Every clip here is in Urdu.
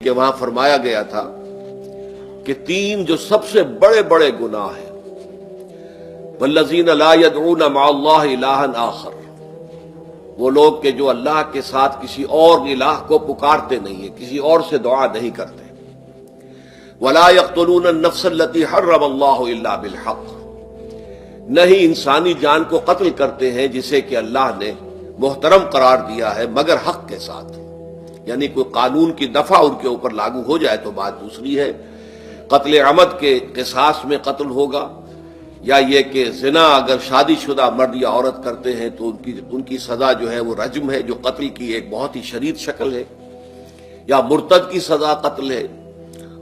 کہ وہاں فرمایا گیا تھا کہ تین جو سب سے بڑے بڑے گناہ ہیں، والذین لا يدعون مع اللہ الہا آخر، وہ لوگ کہ جو اللہ کے ساتھ کسی اور الہ کو پکارتے نہیں ہیں، کسی اور سے دعا نہیں کرتے، ولا يقتلون النفس التي حرم اللہ الا بالحق، نہیں انسانی جان کو قتل کرتے ہیں جسے کہ اللہ نے محترم قرار دیا ہے مگر حق کے ساتھ، یعنی کوئی قانون کی دفعہ ان کے اوپر لاگو ہو جائے تو بات دوسری ہے۔ قتل عمد کے قصاص میں قتل ہوگا، یا یہ کہ زنا اگر شادی شدہ مرد یا عورت کرتے ہیں تو ان کی سزا جو ہے وہ رجم ہے، جو قتل کی ایک بہت ہی شدید شکل ہے، یا مرتد کی سزا قتل ہے،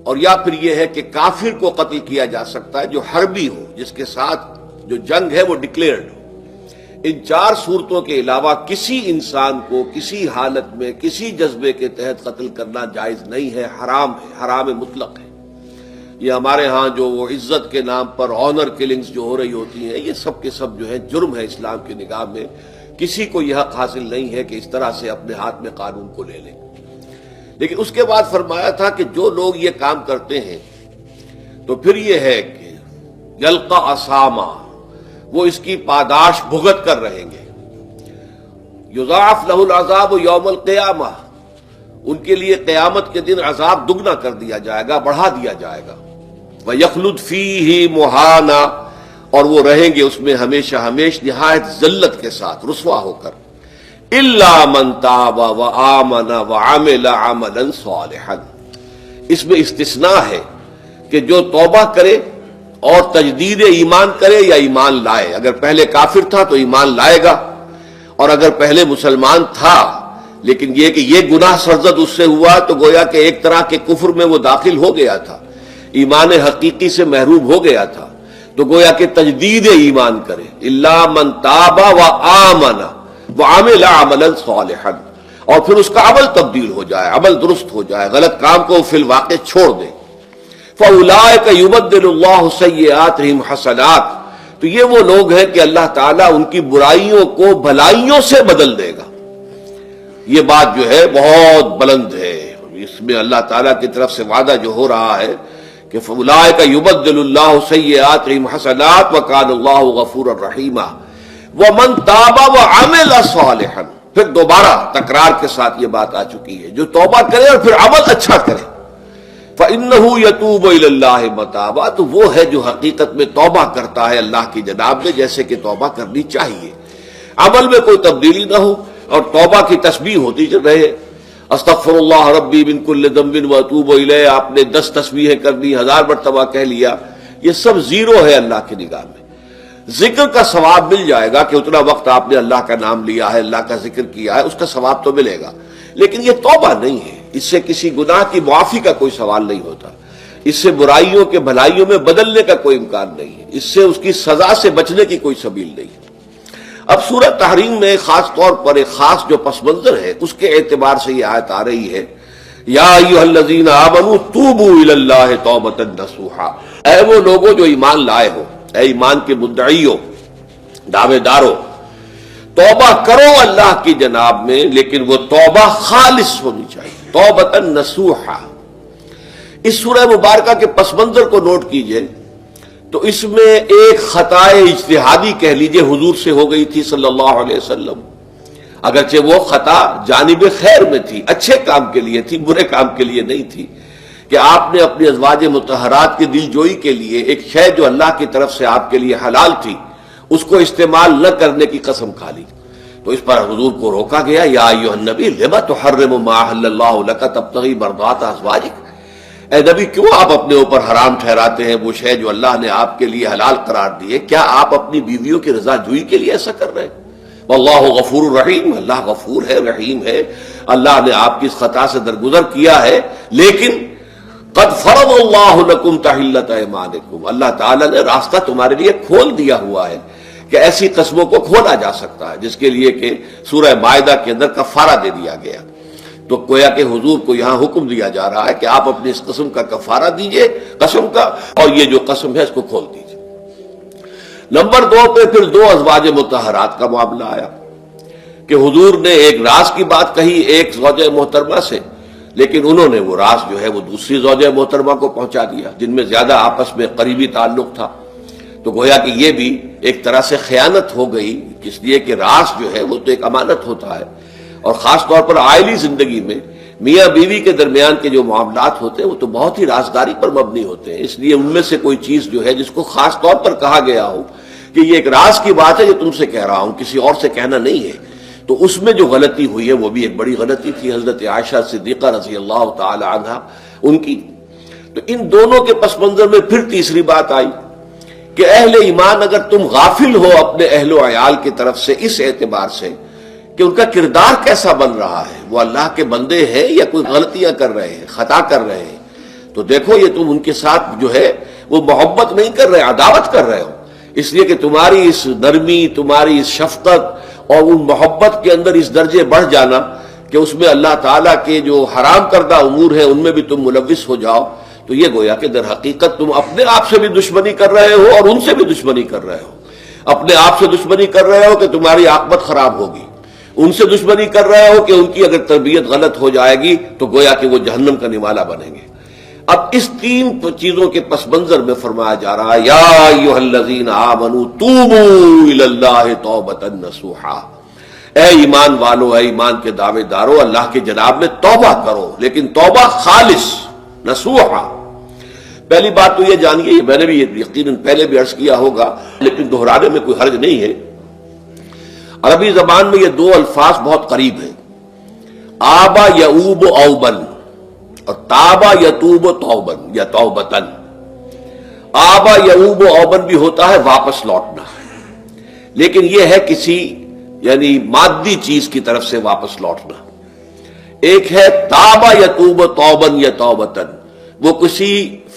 اور یا پھر یہ ہے کہ کافر کو قتل کیا جا سکتا ہے جو حربی ہو، جس کے ساتھ جو جنگ ہے وہ ڈکلیئرڈ ہو۔ ان چار صورتوں کے علاوہ کسی انسان کو کسی حالت میں کسی جذبے کے تحت قتل کرنا جائز نہیں ہے، حرام ہے، حرام مطلق ہے۔ یہ ہمارے ہاں جو وہ عزت کے نام پر آنر کلنگز جو ہو رہی ہوتی ہیں، یہ سب کے سب جو ہے جرم ہے اسلام کی نگاہ میں۔ کسی کو یہ حق حاصل نہیں ہے کہ اس طرح سے اپنے ہاتھ میں قانون کو لے لیں۔ لیکن اس کے بعد فرمایا تھا کہ جو لوگ یہ کام کرتے ہیں تو پھر یہ ہے کہ یلقا اساما، وہ اس کی پاداش بھگت کر رہیں گے۔ یضاعف لہ العذاب یوم القیامہ، ان کے لیے قیامت کے دن عذاب دگنا کر دیا جائے گا، بڑھا دیا جائے گا۔ وَيَخْلُدْ فِيهِ مُهَانًا، اور وہ رہیں گے اس میں ہمیشہ ہمیش نہایت ذلت کے ساتھ، رسوا ہو کر۔ إِلَّا مَن تَابَ وَآمَنَ وَعَمِلَ عَمَلًا صَالِحًا، اس میں استثناء ہے کہ جو توبہ کرے اور تجدید ایمان کرے یا ایمان لائے۔ اگر پہلے کافر تھا تو ایمان لائے گا، اور اگر پہلے مسلمان تھا لیکن یہ کہ یہ گناہ سرزد اس سے ہوا تو گویا کہ ایک طرح کے کفر میں وہ داخل ہو گیا تھا، ایمان حقیقی سے محروم ہو گیا تھا، تو گویا کہ تجدید ایمان کرے۔ الا من تاب وآمن وعمل عملا صالحا، اور پھر اس کا عمل تبدیل ہو جائے، عمل درست ہو جائے، غلط کام کو فی الواقع چھوڑ دے۔ فاولئک یبدل اللہ سیئاتہم حسنات، تو یہ وہ لوگ ہیں کہ اللہ تعالیٰ ان کی برائیوں کو بھلائیوں سے بدل دے گا۔ یہ بات جو ہے بہت بلند ہے، اس میں اللہ تعالیٰ کی طرف سے وعدہ جو ہو رہا ہے کہ فاولئک یبدل اللہ سیئاتہم حسنات وکان اللہ غفورا رحیما ومن تاب وعمل صالحا، پھر دوبارہ تکرار کے ساتھ یہ بات آ چکی ہے، جو توبہ کرے اور پھر عمل اچھا کرے، فإنہ یتوب الی اللہ متابا، تو وہ ہے جو حقیقت میں توبہ کرتا ہے اللہ کی جناب میں جیسے کہ توبہ کرنی چاہیے، عمل میں کوئی تبدیلی نہ ہو، اور توبہ کی تسبیح ہوتی رہے، استغفر اللہ ربی من کل ذنب واتوب الیہ، آپ نے 10 تسبیحیں کر دی، 1000 مرتبہ کہہ لیا، یہ سب زیرو ہے اللہ کی نگاہ میں۔ ذکر کا ثواب مل جائے گا کہ اتنا وقت آپ نے اللہ کا نام لیا ہے، اللہ کا ذکر کیا ہے، اس کا ثواب تو ملے گا، لیکن یہ توبہ نہیں ہے، اس سے کسی گناہ کی معافی کا کوئی سوال نہیں ہوتا، اس سے برائیوں کے بھلائیوں میں بدلنے کا کوئی امکان نہیں ہے، اس سے اس کی سزا سے بچنے کی کوئی سبیل نہیں ہے۔ اب سورۃ تحریم میں خاص طور پر ایک خاص جو پس منظر ہے اس کے اعتبار سے یہ آیت آ رہی ہے، یا ایھا الذین آمنوا توبوا الی اللہ توبۃ نصوحا، اے وہ لوگوں جو ایمان لائے ہو، اے ایمان کے مدعیوں، دعوے داروں، توبہ کرو اللہ کی جناب میں، لیکن وہ توبہ خالص ہونی چاہیے، توبۃ نصوحا۔ اس سورہ مبارکہ کے پس منظر کو نوٹ کیجئے تو اس میں ایک خطائے اجتہادی کہہ لیجئے حضور سے ہو گئی تھی صلی اللہ علیہ وسلم، اگرچہ وہ خطا جانب خیر میں تھی، اچھے کام کے لیے تھی، برے کام کے لیے نہیں تھی، کہ آپ نے اپنی ازواج مطہرات کی دل جوئی کے لیے ایک شے جو اللہ کی طرف سے آپ کے لیے حلال تھی اس کو استعمال نہ کرنے کی قسم کھا لی، تو اس پر حضور کو روکا گیا، یا ایھا النبی لم تحرم ما احل اللہ لک تبتغی مرضات ازواجک، اے نبی کیوں آپ اپنے اوپر حرام ٹھہراتے ہیں وہ شے جو اللہ نے آپ کے لیے حلال قرار دی ہے؟ کیا آپ اپنی بیویوں کی رضا جوئی کے لیے ایسا کر رہے ہیں؟ واللہ غفور رحیم، اللہ غفور ہے، رحیم ہے، اللہ نے آپ کی اس خطا سے درگزر کیا ہے، لیکن قد فرض اللہ لکم تحلۃ ایمانکم، اللہ تعالیٰ نے راستہ تمہارے لیے کھول دیا ہوا ہے کہ ایسی قسموں کو کھولا جا سکتا ہے، جس کے لیے کہ سورہ مائدہ کے اندر کفارہ دے دیا گیا۔ تو گویا کہ حضور کو یہاں حکم دیا جا رہا ہے کہ آپ اپنی اس قسم کا کفارہ دیجئے، قسم کا، اور یہ جو قسم ہے اس کو کھول دیجئے۔ نمبر 2 پہ پھر 2 ازواج مطہرات کا معاملہ آیا کہ حضور نے ایک راز کی بات کہی ایک زوجہ محترمہ سے، لیکن انہوں نے وہ راز جو ہے وہ دوسری زوجہ محترمہ کو پہنچا دیا جن میں زیادہ آپس میں قریبی تعلق تھا. تو گویا کہ یہ بھی ایک طرح سے خیانت ہو گئی، اس لیے کہ راز جو ہے وہ تو ایک امانت ہوتا ہے، اور خاص طور پر عائلی زندگی میں میاں بیوی کے درمیان کے جو معاملات ہوتے ہیں وہ تو بہت ہی رازداری پر مبنی ہوتے ہیں. اس لیے ان میں سے کوئی چیز جو ہے جس کو خاص طور پر کہا گیا ہو کہ یہ ایک راز کی بات ہے جو تم سے کہہ رہا ہوں، کسی اور سے کہنا نہیں ہے، تو اس میں جو غلطی ہوئی ہے وہ بھی ایک بڑی غلطی تھی حضرت عائشہ صدیقہ رضی اللہ تعالی عنہا ان کی. تو ان دونوں کے پس منظر میں پھر تیسری بات آئی کہ اہل ایمان اگر تم غافل ہو اپنے اہل و عیال کی طرف سے اس اعتبار سے کہ ان کا کردار کیسا بن رہا ہے، وہ اللہ کے بندے ہیں یا کوئی غلطیاں کر رہے ہیں، خطا کر رہے ہیں، تو دیکھو یہ تم ان کے ساتھ جو ہے وہ محبت نہیں کر رہے، عداوت کر رہے ہو. اس لیے کہ تمہاری اس نرمی، تمہاری اس شفقت اور ان محبت کے اندر اس درجے بڑھ جانا کہ اس میں اللہ تعالیٰ کے جو حرام کردہ امور ہیں ان میں بھی تم ملوث ہو جاؤ، تو یہ گویا کہ در حقیقت تم اپنے آپ سے بھی دشمنی کر رہے ہو اور ان سے بھی دشمنی کر رہے ہو. اپنے آپ سے دشمنی کر رہے ہو کہ تمہاری عاقبت خراب ہوگی، ان سے دشمنی کر رہے ہو کہ ان کی اگر تربیت غلط ہو جائے گی تو گویا کہ وہ جہنم کا نوالا بنیں گے. اب اس تین چیزوں کے پس منظر میں فرمایا جا رہا ہے یا ایھا الذین آمنوا توبوا الی اللہ توبۃ نصوحا، اے ایمان والو، اے ایمان کے دعوے دارو، اللہ کے جناب میں توبہ کرو، لیکن توبہ خالص نصوحا. پہلی بات تو یہ جانیے، میں نے بھی یقیناً پہلے بھی عرض کیا ہوگا لیکن دہرانے میں کوئی حرج نہیں ہے، عربی زبان میں یہ دو الفاظ بہت قریب ہیں، آبا یعوب اوبن اور تابا یتوب توبن یا توبتن. آبا یعوب اوبن بھی ہوتا ہے واپس لوٹنا، لیکن یہ ہے کسی یعنی مادی چیز کی طرف سے واپس لوٹنا. ایک ہے تابا یتوب توبن یا توبتن، وہ کسی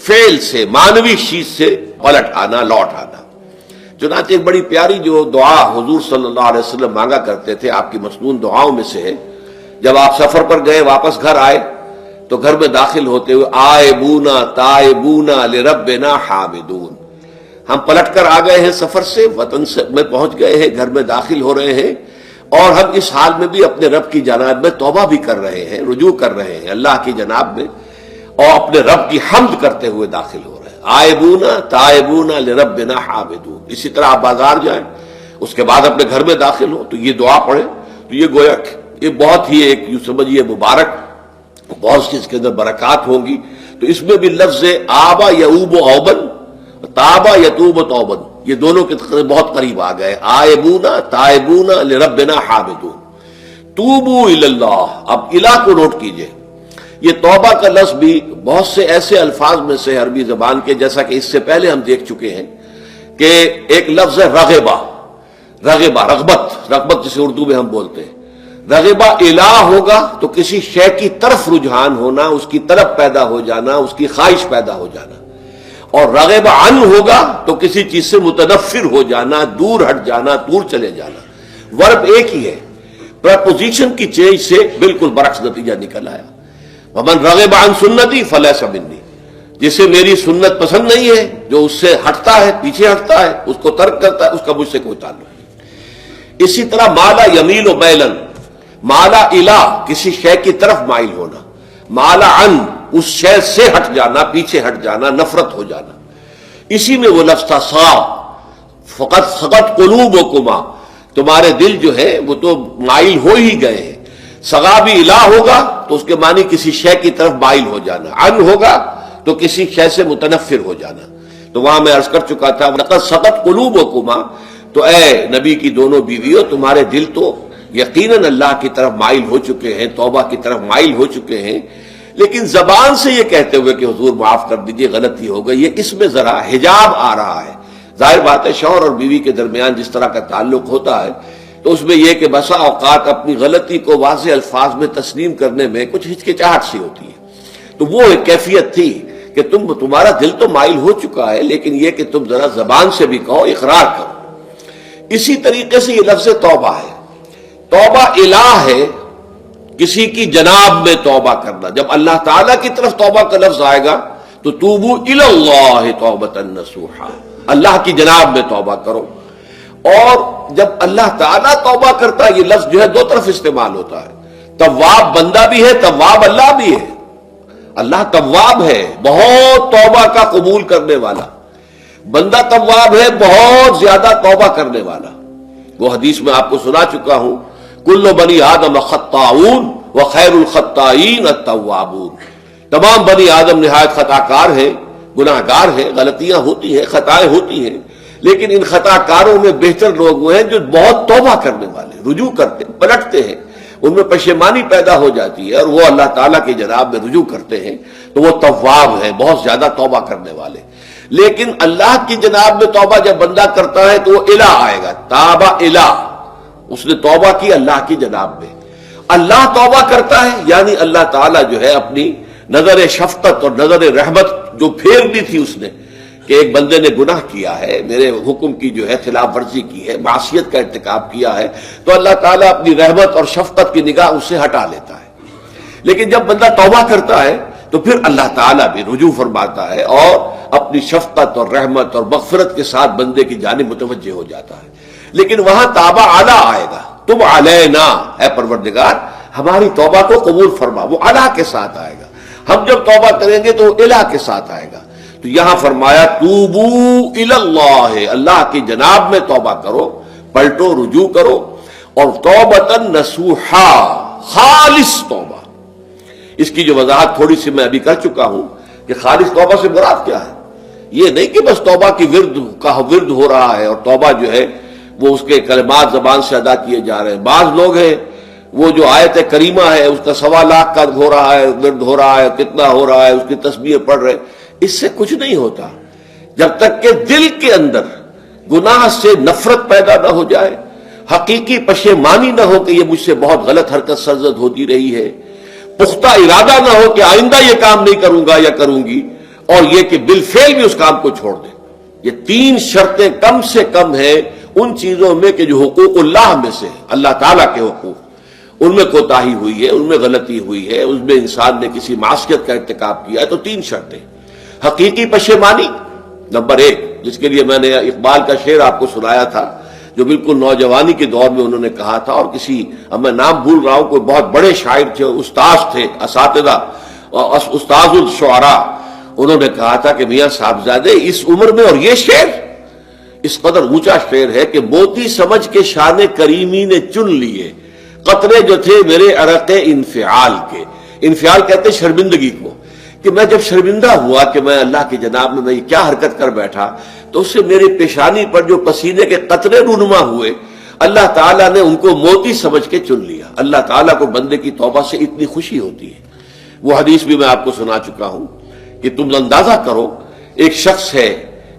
فعل سے، مانوی چیز سے پلٹ آنا، لوٹ آنا. چنانچہ ایک بڑی پیاری جو دعا حضور صلی اللہ علیہ وسلم مانگا کرتے تھے، آپ کی مسنون دعاؤں میں سے ہے، جب آپ سفر پر گئے واپس گھر آئے تو گھر میں داخل ہوتے ہوئے آئبونا تائبونا لربنا حامدون، ہم پلٹ کر آ گئے ہیں سفر سے، وطن سے میں پہنچ گئے ہیں، گھر میں داخل ہو رہے ہیں اور ہم اس حال میں بھی اپنے رب کی جناب میں توبہ بھی کر رہے ہیں، رجوع کر رہے ہیں اللہ کی جناب میں، اور اپنے رب کی حمد کرتے ہوئے داخل ہو رہے ہیں. آئبونا تائبونا لربنا حامدون. اسی طرح آپ بازار جائیں، اس کے بعد اپنے گھر میں داخل ہو تو یہ دعا پڑھیں، تو یہ گویا یہ بہت ہی ایک یوں سمجھیے مبارک، بہت سی اس کے اندر برکات ہوں گی. تو اس میں بھی لفظ آبا یعوب اوبن، تابا یتوب توبن، یہ دونوں کے بہت قریب آ گئے. آئبونا تائبونا لربنا حامدون. توبو الی اللہ، اب الہ کو نوٹ کیجئے، یہ توبہ کا لفظ بھی بہت سے ایسے الفاظ میں سے عربی زبان کے، جیسا کہ اس سے پہلے ہم دیکھ چکے ہیں کہ ایک لفظ ہے رغبہ، رغبہ رغبت جسے اردو میں ہم بولتے ہیں. رغبہ الہ ہوگا تو کسی شے کی طرف رجحان ہونا، اس کی طرف پیدا ہو جانا، اس کی خواہش پیدا ہو جانا. اور رغبہ عن ہوگا تو کسی چیز سے متنفر ہو جانا، دور ہٹ جانا، دور چلے جانا. ورب ایک ہی ہے، پریپوزیشن کی چینج سے بالکل برعکس نتیجہ نکل آیا. ومن رغب عن سنتی فلیس منی، جسے میری سنت پسند نہیں ہے، جو اس سے ہٹتا ہے، پیچھے ہٹتا ہے، اس کو ترک کرتا ہے، اس کا مجھ سے کوئی تعلق نہیں. اسی طرح مالا یمیل و میلن، مالا الہ کسی شے کی طرف مائل ہونا، مالا عن اس شے سے ہٹ جانا، پیچھے ہٹ جانا، نفرت ہو جانا. اسی میں وہ لفظ تھا سا، فقط سقط قلوبکما، تمہارے دل جو ہے وہ تو مائل ہو ہی گئے ہیں. سغا بھی الہ ہوگا تو اس کے معنی کسی شے کی طرف مائل ہو جانا، عن ہوگا تو کسی شے سے متنفر ہو جانا. تو وہاں میں عرض کر چکا تھا لقد سقط قلوبکما، تو اے نبی کی دونوں بیویوں تمہارے دل تو یقیناً اللہ کی طرف مائل ہو چکے ہیں، توبہ کی طرف مائل ہو چکے ہیں، لیکن زبان سے یہ کہتے ہوئے کہ حضور معاف کر دیجئے غلطی ہو گئی، یہ اس میں ذرا حجاب آ رہا ہے. ظاہر بات ہے شوہر اور بیوی کے درمیان جس طرح کا تعلق ہوتا ہے تو اس میں یہ کہ بسا اوقات اپنی غلطی کو واضح الفاظ میں تسلیم کرنے میں کچھ ہچکچاہٹ سی ہوتی ہے. تو وہ ایک کیفیت تھی کہ تمہارا دل تو مائل ہو چکا ہے، لیکن یہ کہ تم ذرا زبان سے بھی کہو، اقرار کرو. اسی طریقے سے یہ لفظ توبہ ہے، توبہ الہ ہے، کسی کی جناب میں توبہ کرنا. جب اللہ تعالیٰ کی طرف توبہ کا لفظ آئے گا تو توبو الی اللہ توبۃ نصوحا، اللہ کی جناب میں توبہ کرو. اور جب اللہ تعالیٰ توبہ کرتا ہے، یہ لفظ جو ہے دو طرف استعمال ہوتا ہے، تواب بندہ بھی ہے، تواب اللہ بھی ہے. اللہ تواب ہے، بہت توبہ کا قبول کرنے والا، بندہ تواب ہے، بہت زیادہ توبہ کرنے والا۔ وہ حدیث میں آپ کو سنا چکا ہوں، کل بنی آدم خطاؤون وخیر الخطائین التوابون، تمام بنی آدم نہایت خطا کار ہیں، گناہ گار ہیں، غلطیاں ہوتی ہیں، خطائیں ہوتی ہیں، لیکن ان خطا کاروں میں بہتر لوگ وہ ہیں جو بہت توبہ کرنے والے، رجوع کرتے، پلٹتے ہیں، ان میں پشیمانی پیدا ہو جاتی ہے اور وہ اللہ تعالیٰ کی جناب میں رجوع کرتے ہیں، تو وہ تواب ہیں، بہت زیادہ توبہ کرنے والے۔ لیکن اللہ کی جناب میں توبہ جب بندہ کرتا ہے تو وہ الہ آئے گا، تابہ الہ، اس نے توبہ کی اللہ کی جناب میں۔ اللہ توبہ کرتا ہے یعنی اللہ تعالیٰ جو ہے اپنی نظر شفقت اور نظر رحمت جو پھیر دی تھی اس نے کہ ایک بندے نے گناہ کیا ہے، میرے حکم کی جو ہے خلاف ورزی کی ہے، معصیت کا ارتکاب کیا ہے، تو اللہ تعالیٰ اپنی رحمت اور شفقت کی نگاہ اس سے ہٹا لیتا ہے۔ لیکن جب بندہ توبہ کرتا ہے تو پھر اللہ تعالیٰ بھی رجوع فرماتا ہے اور اپنی شفقت اور رحمت اور مغفرت کے ساتھ بندے کی جانب متوجہ ہو جاتا ہے۔ لیکن وہاں تابہ اعلیٰ آئے گا، تم علینا اے پروردگار ہماری توبہ کو قبول فرما، وہ اعلیٰ کے ساتھ آئے گا۔ ہم جب توبہ کریں گے تو وہ الہ کے ساتھ آئے گا۔ تو یہاں فرمایا توبو الی اللہ، اللہ کی جناب میں توبہ کرو، پلٹو، رجوع کرو، اور توبۃ نصوحا، خالص توبہ۔ اس کی جو وضاحت تھوڑی سی میں ابھی کر چکا ہوں کہ خالص توبہ سے مراد کیا ہے۔ یہ نہیں کہ بس توبہ کی ورد ہو رہا ہے اور توبہ جو ہے وہ اس کے کلمات زبان سے ادا کیے جا رہے ہیں۔ بعض لوگ ہیں وہ جو آیت کریمہ ہے اس کا 1.25 لاکھ کا ہو رہا ہے، ورد ہو رہا ہے، کتنا ہو رہا ہے، اس کی تسبیح پڑھ رہے، اس سے کچھ نہیں ہوتا جب تک کہ دل کے اندر گناہ سے نفرت پیدا نہ ہو جائے، حقیقی پشیمانی نہ ہو کہ یہ مجھ سے بہت غلط حرکت سرزد ہوتی رہی ہے، پختہ ارادہ نہ ہو کہ آئندہ یہ کام نہیں کروں گا یا کروں گی، اور یہ کہ بالفعل بھی اس کام کو چھوڑ دیں۔ یہ 3 شرطیں کم سے کم ہیں ان چیزوں میں کہ جو حقوق اللہ میں سے، اللہ تعالیٰ کے حقوق، ان میں کوتاہی ہوئی ہے، ان میں غلطی ہوئی ہے، اس میں انسان نے کسی معصیت کا ارتکاب کیا ہے، تو 3 شرطیں۔ حقیقی پشیمانی نمبر 1، جس کے لیے میں نے اقبال کا شعر آپ کو سنایا تھا جو بالکل نوجوانی کے دور میں انہوں نے کہا تھا، اور کسی، اب میں نام بھول رہا ہوں، کوئی بہت بڑے شاعر تھے، استاذ تھے، اساتذہ، استاذ الشعراء، انہوں نے کہا تھا کہ میاں صاحبزادے اس عمر میں، اور یہ شعر اس قدر اونچا شعر ہے کہ موتی سمجھ کے شان کریمی نے چن لیے قطرے جو تھے میرے عرق انفعال کے۔ انفعال کہتے ہیں شرمندگی کو، کہ میں جب شرمندہ ہوا کہ میں اللہ کی جناب میں یہ کیا حرکت کر بیٹھا، تو اس سے میری پیشانی پر جو پسینے کے قطرے رونما ہوئے، اللہ تعالیٰ نے ان کو موتی سمجھ کے چن لیا۔ اللہ تعالیٰ کو بندے کی توبہ سے اتنی خوشی ہوتی ہے۔ وہ حدیث بھی میں آپ کو سنا چکا ہوں کہ تم اندازہ کرو، ایک شخص ہے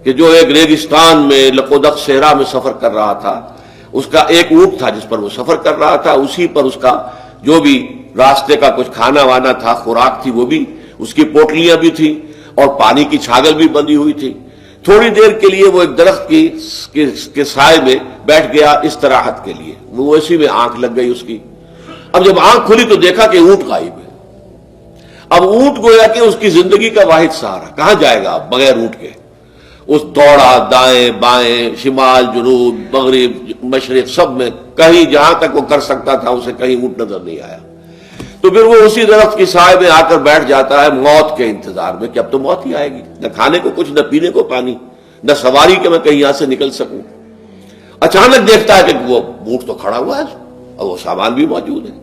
کہ جو ایک ریگستان میں لقودق صحرا میں سفر کر رہا تھا، اس کا ایک اونٹ تھا جس پر وہ سفر کر رہا تھا، اسی پر اس کا جو بھی راستے کا کچھ کھانا وانا تھا، خوراک تھی، وہ بھی، اس کی پوٹلیاں بھی تھیں اور پانی کی چھاگل بھی بندھی ہوئی تھی۔ تھوڑی دیر کے لیے وہ ایک درخت کے سائے میں بیٹھ گیا استراحت کے لیے، وہ اسی میں آنکھ لگ گئی اس کی۔ اب جب آنکھ کھلی تو دیکھا کہ اونٹ غائب ہے۔ اب اونٹ گویا کہ اس کی زندگی کا واحد سہارا، کہاں جائے گا اب بغیر اونٹ کے؟ اس دوڑا دائیں بائیں، شمال جنوب مغرب مشرق، سب میں کہیں جہاں تک وہ کر سکتا تھا اسے کہیں اونٹ نظر نہیں آیا۔ تو پھر وہ اسی درخت کی سائے میں آ کر بیٹھ جاتا ہے موت کے انتظار میں کہ اب تو موت ہی آئے گی، نہ کھانے کو کچھ، نہ پینے کو پانی، نہ سواری کہ میں کہیں یہاں سے نکل سکوں۔ اچانک دیکھتا ہے کہ وہ اونٹ تو کھڑا ہوا ہے اور وہ سامان بھی موجود ہے۔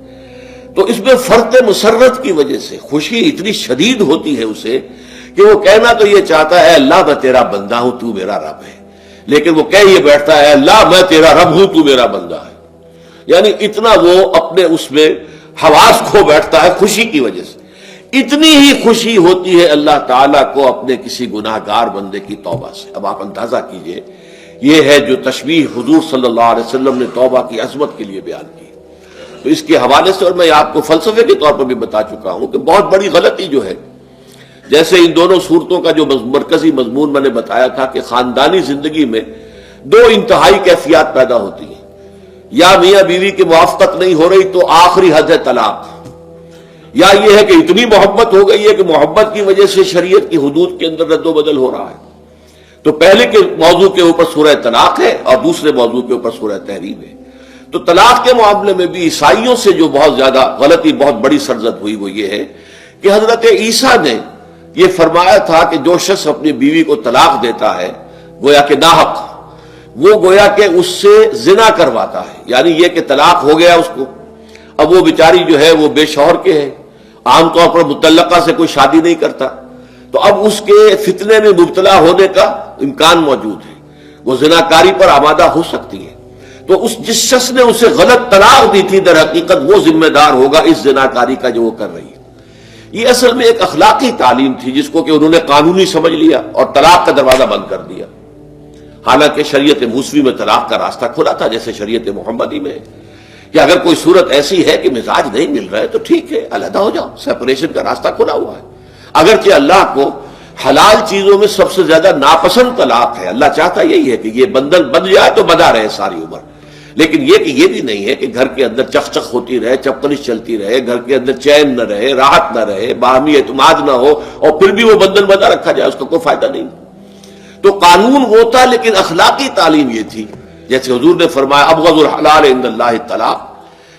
تو اس میں فرط مسرت کی وجہ سے خوشی اتنی شدید ہوتی ہے اسے کہ وہ کہنا تو یہ چاہتا ہے اے اللہ میں تیرا بندہ ہوں، تو میرا رب ہے، لیکن وہ کہہ یہ بیٹھتا ہے اے اللہ میں تیرا رب ہوں، تو میرا بندہ ہے۔ یعنی اتنا وہ اپنے اس میں حواس کھو بیٹھتا ہے خوشی کی وجہ سے۔ اتنی ہی خوشی ہوتی ہے اللہ تعالیٰ کو اپنے کسی گناہ گار بندے کی توبہ سے۔ اب آپ اندازہ کیجئے، یہ ہے جو تشبیہ حضور صلی اللہ علیہ وسلم نے توبہ کی عظمت کے لیے بیان کی۔ تو اس کے حوالے سے، اور میں آپ کو فلسفے کے طور پر بھی بتا چکا ہوں کہ بہت بڑی غلطی جو ہے، جیسے ان دونوں صورتوں کا جو مرکزی مضمون میں نے بتایا تھا کہ خاندانی زندگی میں 2 انتہائی کیفیات پیدا ہوتی ہیں، یا میاں بیوی کی موافقت نہیں ہو رہی تو آخری حد ہے طلاق، یا یہ ہے کہ اتنی محبت ہو گئی ہے کہ محبت کی وجہ سے شریعت کی حدود کے اندر رد و بدل ہو رہا ہے۔ تو پہلے کے موضوع کے اوپر سورہ طلاق ہے اور دوسرے موضوع کے اوپر سورہ تحریم ہے۔ تو طلاق کے معاملے میں بھی عیسائیوں سے جو بہت زیادہ غلطی، بہت بڑی سرزد ہوئی، وہ یہ ہے کہ حضرت عیسیٰ نے یہ فرمایا تھا کہ جو شخص اپنی بیوی کو طلاق دیتا ہے گویا کہ ناحق، وہ گویا کہ اس سے زنا کرواتا ہے، یعنی یہ کہ طلاق ہو گیا اس کو، اب وہ بیچاری جو ہے وہ بے شوہر کے ہے، عام طور پر مطلقہ سے کوئی شادی نہیں کرتا، تو اب اس کے فتنے میں مبتلا ہونے کا امکان موجود ہے، وہ زناکاری پر آمادہ ہو سکتی ہے۔ تو جس شخص نے اسے غلط طلاق دی تھی در حقیقت وہ ذمہ دار ہوگا اس زناکاری کا جو وہ کر رہی ہے۔ یہ اصل میں ایک اخلاقی تعلیم تھی جس کو کہ انہوں نے قانونی سمجھ لیا اور طلاق کا دروازہ بند کر دیا، حالانکہ شریعت موسوی میں طلاق کا راستہ کھلا تھا جیسے شریعت محمدی میں، کہ اگر کوئی صورت ایسی ہے کہ مزاج نہیں مل رہا ہے تو ٹھیک ہے، علیحدہ ہو جاؤ، سیپریشن کا راستہ کھلا ہوا ہے۔ اگرچہ اللہ کو حلال چیزوں میں سب سے زیادہ ناپسند طلاق ہے، اللہ چاہتا یہی ہے کہ یہ بندھن بندھ جائے تو بندھا رہے ساری عمر، لیکن یہ کہ یہ بھی نہیں ہے کہ گھر کے اندر چخ چخ ہوتی رہے، چپکلش چلتی رہے، گھر کے اندر چین نہ رہے، راحت نہ رہے، باہمی اعتماد نہ ہو اور پھر بھی وہ بندھن بندھا رکھا جائے، اس کا کوئی فائدہ نہیں۔ تو قانون وہ تھا لیکن اخلاقی تعلیم یہ تھی، جیسے حضور نے فرمایا ابغض الحلال عند اللہ الطلاق،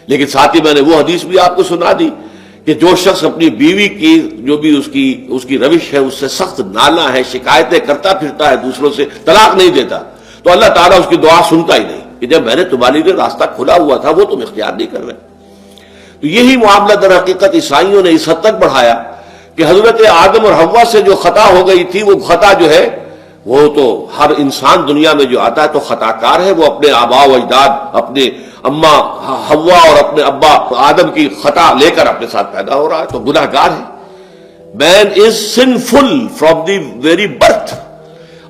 لیکن ساتھ ہی میں نے وہ حدیث بھی آپ کو سنا دی کہ جو شخص اپنی بیوی کی جو بھی اس کی روش ہے اس سے سخت نالا ہے، شکایتیں کرتا پھرتا ہے دوسروں سے، طلاق نہیں دیتا، تو اللہ تعالیٰ اس کی دعا سنتا ہی نہیں کہ جب میں نے تمہارے لیے راستہ کھلا ہوا تھا وہ تم اختیار نہیں کر رہے۔ تو یہی معاملہ در حقیقت عیسائیوں نے اس حد تک بڑھایا کہ حضرت آدم اور حوا سے جو خطا ہو گئی تھی وہ خطا جو ہے وہ تو ہر انسان دنیا میں جو آتا ہے تو خطا کار ہے، وہ اپنے آباء و اجداد، اپنے اماں حوا اور اپنے ابا آدم کی خطا لے کر اپنے ساتھ پیدا ہو رہا ہے، تو گناہ گار ہے۔ Man is sinful from the very birth.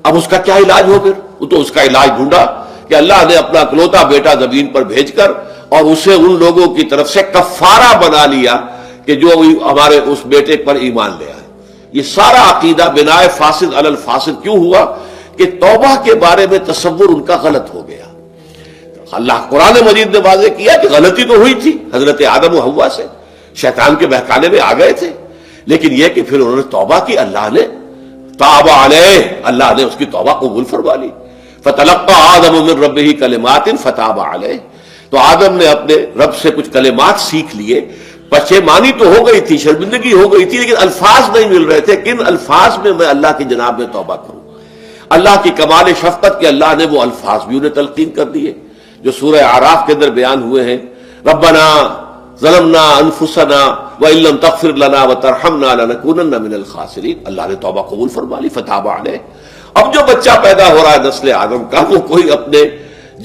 اب اس کا کیا علاج ہو؟ پھر وہ تو اس کا علاج ڈھونڈا کہ اللہ نے اپنا اکلوتا بیٹا زمین پر بھیج کر اور اسے ان لوگوں کی طرف سے کفارہ بنا لیا کہ جو ہمارے اس بیٹے پر ایمان لے آئے۔ یہ سارا عقیدہ بناء فاسد علی الفاسد کیوں ہوا؟ کہ توبہ کے بارے میں تصور ان کا غلط ہو گیا۔ اللہ قرآن مجید نے واضح کیا کہ غلطی تو ہوئی تھی حضرت آدم و حوا سے، شیطان کے بہکانے میں آ گئے تھے، لیکن یہ کہ پھر انہوں نے توبہ کی، اللہ نے تاب علیہ، اللہ نے اس کی توبہ قبول فرما لی۔ فتلقى آدم من ربہ کلمات فتاب علیہ، تو آدم نے اپنے رب سے کچھ کلمات سیکھ لیے، پشیمانی تو ہو گئی تھی، شرمندگی ہو گئی تھی، لیکن الفاظ نہیں مل رہے تھے، کن الفاظ میں میں اللہ کی جناب میں توبہ کروں۔ اللہ کی کمال شفقت کے اللہ نے وہ الفاظ بھی انہیں تلقین کر دیے جو سورہ اعراف کے اندر بیان ہوئے ہیں، ربنا ظلمنا انفسنا وان لم تغفر لنا وترحمنا لنکونن من الخاسرین۔ اللہ نے توبہ قبول فرما لی، فتاب علیہ۔ اب جو بچہ پیدا ہو رہا ہے نسل آدم کا، وہ کوئی اپنے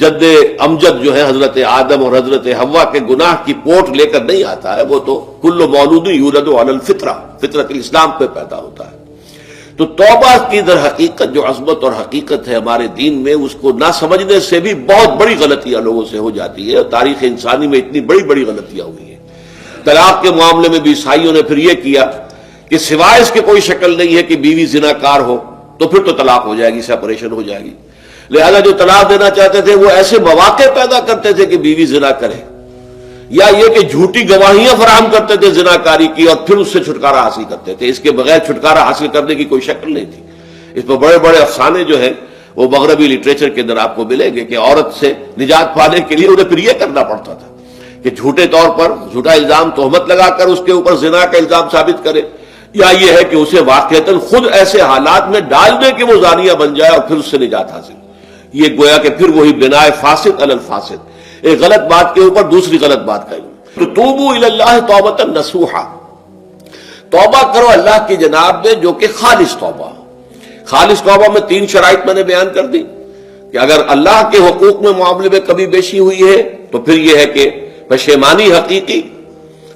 جد امجد جو ہے حضرت آدم اور حضرت حوا کے گناہ کی پوٹ لے کر نہیں آتا ہے، وہ تو کل مولود یولد علی الفطرہ، فطرت الاسلام پہ پیدا ہوتا ہے۔ تو توبہ کی در حقیقت جو عظمت اور حقیقت ہے ہمارے دین میں، اس کو نہ سمجھنے سے بھی بہت بڑی غلطیاں لوگوں سے ہو جاتی ہے، اور تاریخ انسانی میں اتنی بڑی بڑی غلطیاں ہوئی ہیں۔ طلاق کے معاملے میں بھی عیسائیوں نے پھر یہ کیا کہ سوائے اس کے کوئی شکل نہیں ہے کہ بیوی زنا کار ہو تو پھر تو طلاق ہو جائے گی، سیپریشن ہو جائے گی، لہذا جو طلاق دینا چاہتے تھے وہ ایسے مواقع پیدا کرتے تھے کہ بیوی زنا کرے، یا یہ کہ جھوٹی گواہیاں فراہم کرتے تھے زناکاری کی اور پھر اس سے چھٹکارا حاصل کرتے تھے۔ اس کے بغیر چھٹکارا حاصل کرنے کی کوئی شکل نہیں تھی۔ اس پر بڑے بڑے افسانے جو ہیں وہ مغربی لٹریچر کے اندر آپ کو ملیں گے کہ عورت سے نجات پانے کے لیے انہیں پھر یہ کرنا پڑتا تھا کہ جھوٹے طور پر جھوٹا الزام تہمت لگا کر اس کے اوپر زنا کا الزام ثابت کرے، یا یہ ہے کہ اسے واقعتاً خود ایسے حالات میں ڈال دے کہ وہ زانیہ بن جائے اور پھر اس سے نجات حاصل۔ یہ گویا کہ پھر وہی بناء فاسد علی الفاسد، ایک غلط بات کے اوپر دوسری غلط بات کہی۔ تو توبوا الی اللہ توبۃ نصوحا، توبہ کرو اللہ کی جناب میں جو کہ خالص توبہ ہو۔ خالص توبہ میں 3 شرائط میں نے بیان کر دی کہ اگر اللہ کے حقوق میں معاملے میں کبھی بیشی ہوئی ہے تو پھر یہ ہے کہ پشیمانی حقیقی،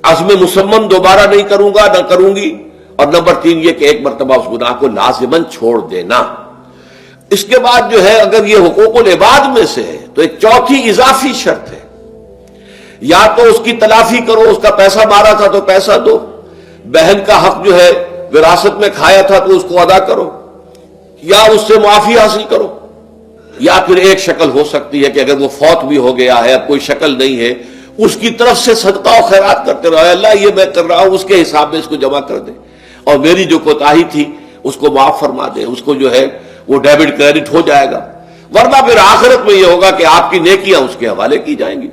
عزم مصمم دوبارہ نہیں کروں گا نہ کروں گی، اور نمبر 3 یہ کہ ایک مرتبہ اس گناہ کو لازماً چھوڑ دینا۔ اس کے بعد جو ہے اگر یہ حقوق العباد میں سے ہے تو ایک چوتھی اضافی شرط ہے، یا تو اس کی تلافی کرو، اس کا پیسہ مارا تھا تو پیسہ دو، بہن کا حق جو ہے وراثت میں کھایا تھا تو اس کو ادا کرو، یا اس سے معافی حاصل کرو، یا پھر ایک شکل ہو سکتی ہے کہ اگر وہ فوت بھی ہو گیا ہے، اب کوئی شکل نہیں ہے، اس کی طرف سے صدقہ و خیرات کرتے رہو، اللہ یہ میں کر رہا ہوں اس کے حساب میں اس کو جمع کر دے، اور میری جو کوتاہی تھی اس کو معاف فرما دے، اس کو جو ہے وہ ڈیبٹ کریڈٹ ہو جائے گا، ورنہ پھر آخرت میں یہ ہوگا کہ آپ کی نیکیاں اس کے حوالے کی جائیں گی،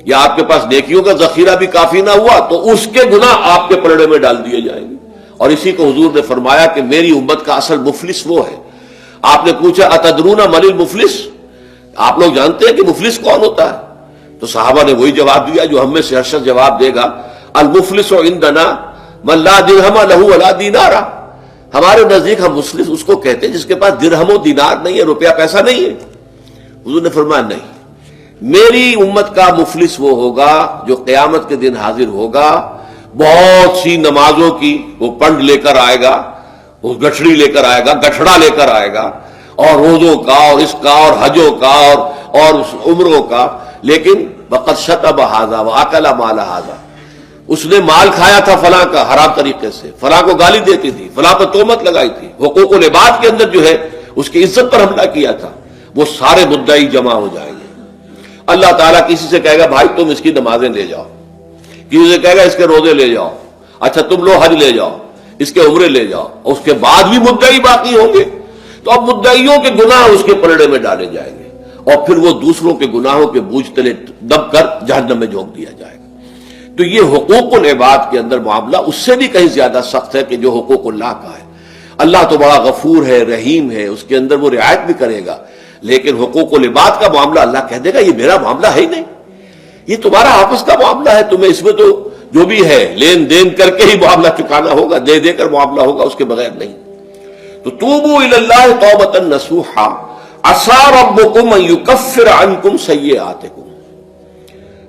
یا آپ کے پاس نیکیوں کا ذخیرہ بھی کافی نہ ہوا تو اس کے گناہ آپ کے پلڑے میں ڈال دیے جائیں گے۔ اور اسی کو حضور نے فرمایا کہ میری امت کا اصل مفلس وہ ہے۔ آپ نے پوچھا اتدرون من المفلس، آپ لوگ جانتے ہیں کہ مفلس کون ہوتا ہے؟ تو صحابہ نے وہی جواب دیا جو ہم میں سے ہر شخص جواب دے گا، المفلس عندنا من لا درہم لہ ولا دینار، ہمارے نزدیک ہم مفلس اس کو کہتے ہیں جس کے پاس درہم و دینار نہیں ہے، روپیہ پیسہ نہیں ہے۔ حضور نے فرمایا نہیں، میری امت کا مفلس وہ ہوگا جو قیامت کے دن حاضر ہوگا، بہت سی نمازوں کی وہ پنڈ لے کر آئے گا، وہ گٹھڑی لے کر آئے گا، گٹھڑا لے کر آئے گا، اور روزوں کا اور اس کا اور حجوں کا اور عمروں کا، لیکن وقد شتم ھذا واکل مال ھذا، اس نے مال کھایا تھا فلاں کا حرام طریقے سے، فلاں کو گالی دیتی تھی، فلاں پر تہمت لگائی تھی، حقوق العباد کے اندر جو ہے اس کی عزت پر حملہ کیا تھا، وہ سارے مدعی جمع ہو جائیں گے۔ اللہ تعالیٰ کسی سے کہے گا بھائی تم اس کی نمازیں لے جاؤ، کسی سے کہے گا اس کے روزے لے جاؤ، اچھا تم لو حج لے جاؤ، اس کے عمرے لے جاؤ، اور اس کے بعد بھی مدعی باقی ہوں گے، تو اب مدعیوں کے گناہ اس کے پلڑے میں ڈالے جائیں گے، اور پھر وہ دوسروں کے گناہوں کے بوجھ تلے دب کر جہنم میں جھونک دیا جائے گا۔ تو یہ حقوق العباد کے اندر معاملہ اس سے بھی کہیں زیادہ سخت ہے کہ جو حقوق اللہ کا ہے۔ اللہ تو بڑا غفور ہے، رحیم ہے، اس کے اندر وہ رعایت بھی کرے گا، لیکن حقوق العباد کا معاملہ اللہ کہہ دے گا یہ میرا معاملہ ہے ہی نہیں، یہ تمہارا آپس کا معاملہ ہے، تمہیں اس میں تو جو بھی ہے لین دین کر کے ہی معاملہ چکانا ہوگا، دے دے کر معاملہ ہوگا، اس کے بغیر نہیں۔ تو توبوا الی اللہ توبۃ نصوحا عسى ربکم ان یکفر عنکم سیئاتکم،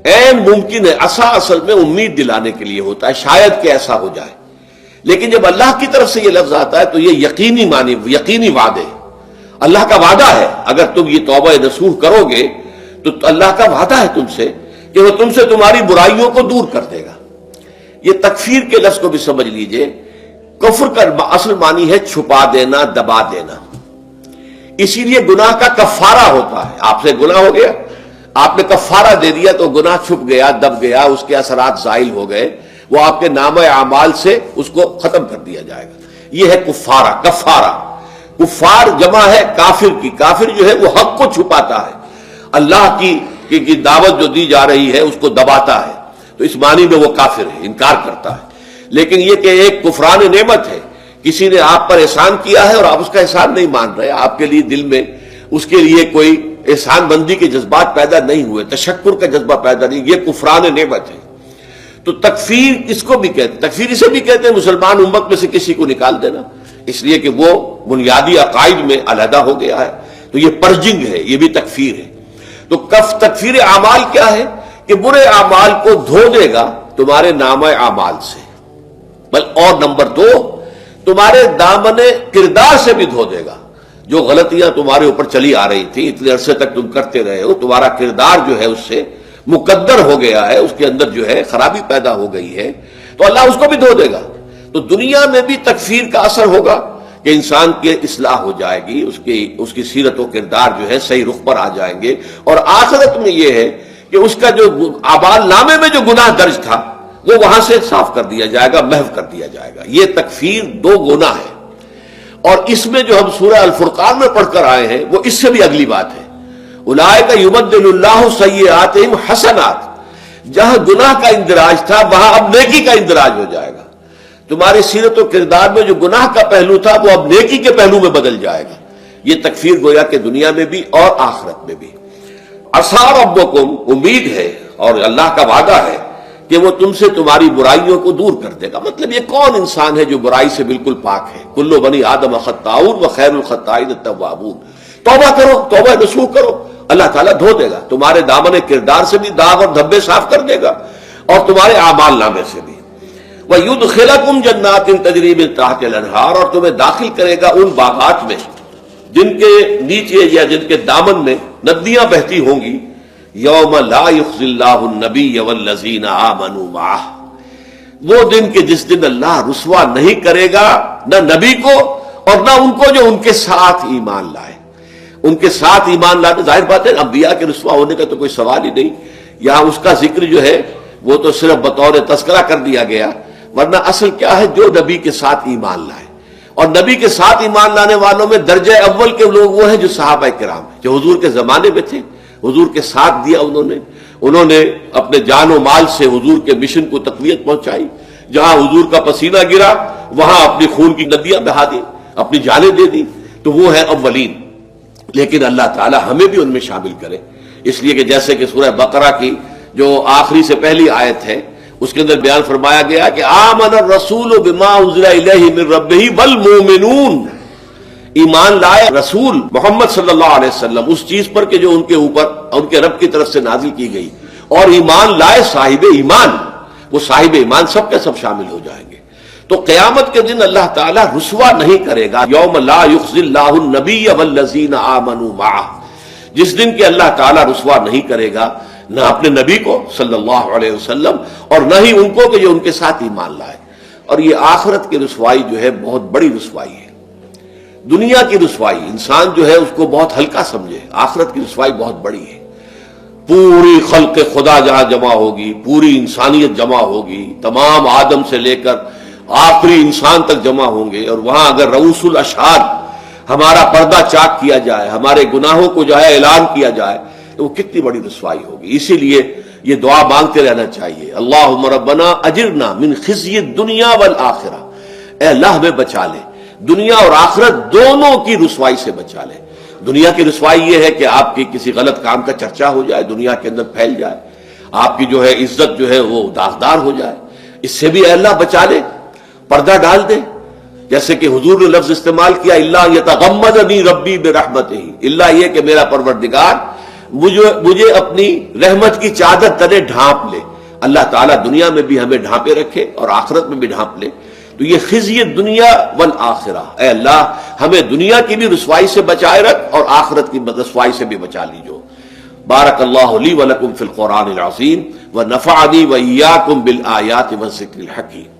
این ممکن ہے، عسا اصل میں امید دلانے کے لیے ہوتا ہے، شاید کہ ایسا ہو جائے، لیکن جب اللہ کی طرف سے یہ لفظ آتا ہے تو یہ یقینی معنی، یقینی وعدے، اللہ کا وعدہ ہے، اگر تم یہ توبہ نصوح کرو گے تو اللہ کا وعدہ ہے تم سے کہ وہ تم سے تمہاری برائیوں کو دور کر دے گا۔ یہ تکفیر کے لفظ کو بھی سمجھ لیجئے، کفر کا اصل معنی ہے چھپا دینا، دبا دینا، اسی لیے گناہ کا کفارہ ہوتا ہے۔ آپ سے گناہ ہو گیا، آپ نے کفارہ دے دیا تو گناہ چھپ گیا، دب گیا، اس کے اثرات زائل ہو گئے، وہ آپ کے نامہ اعمال سے اس کو ختم کر دیا جائے گا۔ یہ ہے کفارہ، کفارہ۔ کفار جمع ہے کافر کی، کافر جو ہے وہ حق کو چھپاتا ہے، اللہ کی دعوت جو دی جا رہی ہے اس کو دباتا ہے، تو اس معنی میں وہ کافر ہے، انکار کرتا ہے۔ لیکن یہ کہ ایک کفران نعمت ہے، کسی نے آپ پر احسان کیا ہے اور آپ اس کا احسان نہیں مان رہے، آپ کے لیے دل میں اس کے لیے کوئی احسان بندی کے جذبات پیدا نہیں ہوئے، تشکر کا جذبہ پیدا نہیں، یہ کفران نعمت ہے۔ تو تکفیر اس کو بھی کہتے ہیں، تکفیر اسے بھی کہتے ہیں مسلمان امت میں سے کسی کو نکال دینا، اس لیے کہ وہ بنیادی عقائد میں علیحدہ ہو گیا ہے، تو یہ پرجنگ ہے، یہ بھی تکفیر ہے۔ تو تکفیر اعمال کیا ہے کہ برے اعمال کو دھو دے گا تمہارے نامہ اعمال سے، اور نمبر 2 تمہارے دامن کردار سے بھی دھو دے گا، جو غلطیاں تمہارے اوپر چلی آ رہی تھی، اتنے عرصے تک تم کرتے رہے ہو، تمہارا کردار جو ہے اس سے مقدر ہو گیا ہے، اس کے اندر جو ہے خرابی پیدا ہو گئی ہے، تو اللہ اس کو بھی دھو دے گا۔ تو دنیا میں بھی تکفیر کا اثر ہوگا کہ انسان کی اصلاح ہو جائے گی، اس کی سیرت و کردار جو ہے صحیح رخ پر آ جائیں گے، اور آخرت میں یہ ہے کہ اس کا جو اعمال نامے میں جو گناہ درج تھا وہ وہاں سے صاف کر دیا جائے گا، محو کر دیا جائے گا۔ یہ تکفیر 2 گناہ ہے، اور اس میں جو ہم سورہ الفرقان میں پڑھ کر آئے ہیں وہ اس سے بھی اگلی بات ہے، اولئک یبدل اللہ سیئاتہم حسنات، جہاں گناہ کا اندراج تھا وہاں اب نیکی کا اندراج ہو جائے گا، تمہاری سیرت و کردار میں جو گناہ کا پہلو تھا وہ اب نیکی کے پہلو میں بدل جائے گا۔ یہ تکفیر گویا کہ دنیا میں بھی اور آخرت میں بھی۔ عسیٰ ربکم، امید ہے اور اللہ کا وعدہ ہے کہ وہ تم سے تمہاری برائیوں کو دور کر دے گا۔ مطلب یہ کون انسان ہے جو برائی سے بالکل پاک ہے؟ کل بنی آدم خطاؤون وخیر الخطائین التوابون۔ توبہ کرو، توبہ نصوح کرو، اللہ تعالیٰ دھو دے گا، تمہارے دامن کردار سے بھی داغ اور دھبے صاف کر دے گا، اور تمہارے اعمال نامے سے بھی۔ وَيُدْخِلَكُمْ جَنَّاتٍ تَجْرِي مِن تَحْتِهَا الْأَنْهَارُ، اور تمہیں داخل کرے گا ان باغات میں جن کے نیچے یا جن کے دامن میں ندیاں بہتی ہوں گی۔ یوم لا یخزی اللہ النبی والذین آمنوا معہ، وہ دن کہ جس دن اللہ رسوا نہیں کرے گا نہ نبی کو اور نہ ان کو جو ان کے ساتھ ایمان لائے۔ ان کے ساتھ ایمان لانے، ظاہر بات ہے انبیاء کے رسوا ہونے کا تو کوئی سوال ہی نہیں، یہاں اس کا ذکر جو ہے وہ تو صرف بطور تذکرہ کر دیا گیا، ورنہ اصل کیا ہے، جو نبی کے ساتھ ایمان لائے۔ اور نبی کے ساتھ ایمان لانے والوں میں درجہ اول کے لوگ وہ ہیں جو صحابہ کرام ہیں، جو حضور کے زمانے میں تھے، حضور کے ساتھ دیا انہوں نے اپنے جان و مال سے حضور کے مشن کو تقویت پہنچائی، جہاں حضور کا پسینہ گرا وہاں اپنی خون کی ندیاں بہا دی، اپنی جانیں دے دی، تو وہ ہے اولین۔ لیکن اللہ تعالی ہمیں بھی ان میں شامل کرے، اس لیے کہ جیسے کہ سورہ بقرہ کی جو آخری سے پہلی آیت ہے اس کے اندر بیان فرمایا گیا کہ آمن الرسول بما انزل الیہ من ربہ والمؤمنون، ایمان لائے رسول محمد صلی اللہ علیہ وسلم اس چیز پر کہ جو ان کے اوپر ان کے رب کی طرف سے نازل کی گئی، اور ایمان لائے صاحب ایمان، وہ صاحب ایمان سب کے سب شامل ہو جائیں گے۔ تو قیامت کے دن اللہ تعالیٰ رسوا نہیں کرے گا، یوم لا یخزی اللہ النبی والذین آمنوا معہ، جس دن کہ اللہ تعالیٰ رسوا نہیں کرے گا نہ اپنے نبی کو صلی اللہ علیہ وسلم اور نہ ہی ان کو کہ جو ان کے ساتھ ایمان لائے۔ اور یہ آخرت کی رسوائی جو ہے بہت بڑی رسوائی ہے۔ دنیا کی رسوائی انسان جو ہے اس کو بہت ہلکا سمجھے، آخرت کی رسوائی بہت بڑی ہے۔ پوری خلق خدا جہاں جمع ہوگی، پوری انسانیت جمع ہوگی، تمام آدم سے لے کر آخری انسان تک جمع ہوں گے، اور وہاں اگر رؤوس الاشہاد ہمارا پردہ چاک کیا جائے، ہمارے گناہوں کو جو ہے اعلان کیا جائے، تو وہ کتنی بڑی رسوائی ہوگی۔ اسی لیے یہ دعا مانگتے رہنا چاہیے، اللہم ربنا اجرنا من خزی الدنیا والآخرہ، اے اللہ ہمیں بچا لے، دنیا اور آخرت دونوں کی رسوائی سے بچا لے۔ دنیا کی رسوائی یہ ہے کہ آپ کی کسی غلط کام کا چرچا ہو جائے، دنیا کے اندر پھیل جائے، آپ کی جو ہے عزت جو ہے وہ داغدار ہو جائے، اس سے بھی اے اللہ بچا لے، پردہ ڈال دے۔ جیسے کہ حضور نے لفظ استعمال کیا الا یتغمدنی ربی برحمتہ، الا یہ کہ میرا پروردگار مجھے اپنی رحمت کی چادر تلے ڈھانپ لے۔ اللہ تعالیٰ دنیا میں بھی ہمیں ڈھانپے رکھے اور آخرت میں بھی ڈھانپ لے۔ تو یہ خزی دنیا والآخرہ، اے اللہ ہمیں دنیا کی بھی رسوائی سے بچائے رکھ اور آخرت کی رسوائی سے بھی بچا لیجو۔ بارک اللہ لی ولکم فی القرآن العظیم ونفعنی وإیاکم بالآیات والذکر الحکیم۔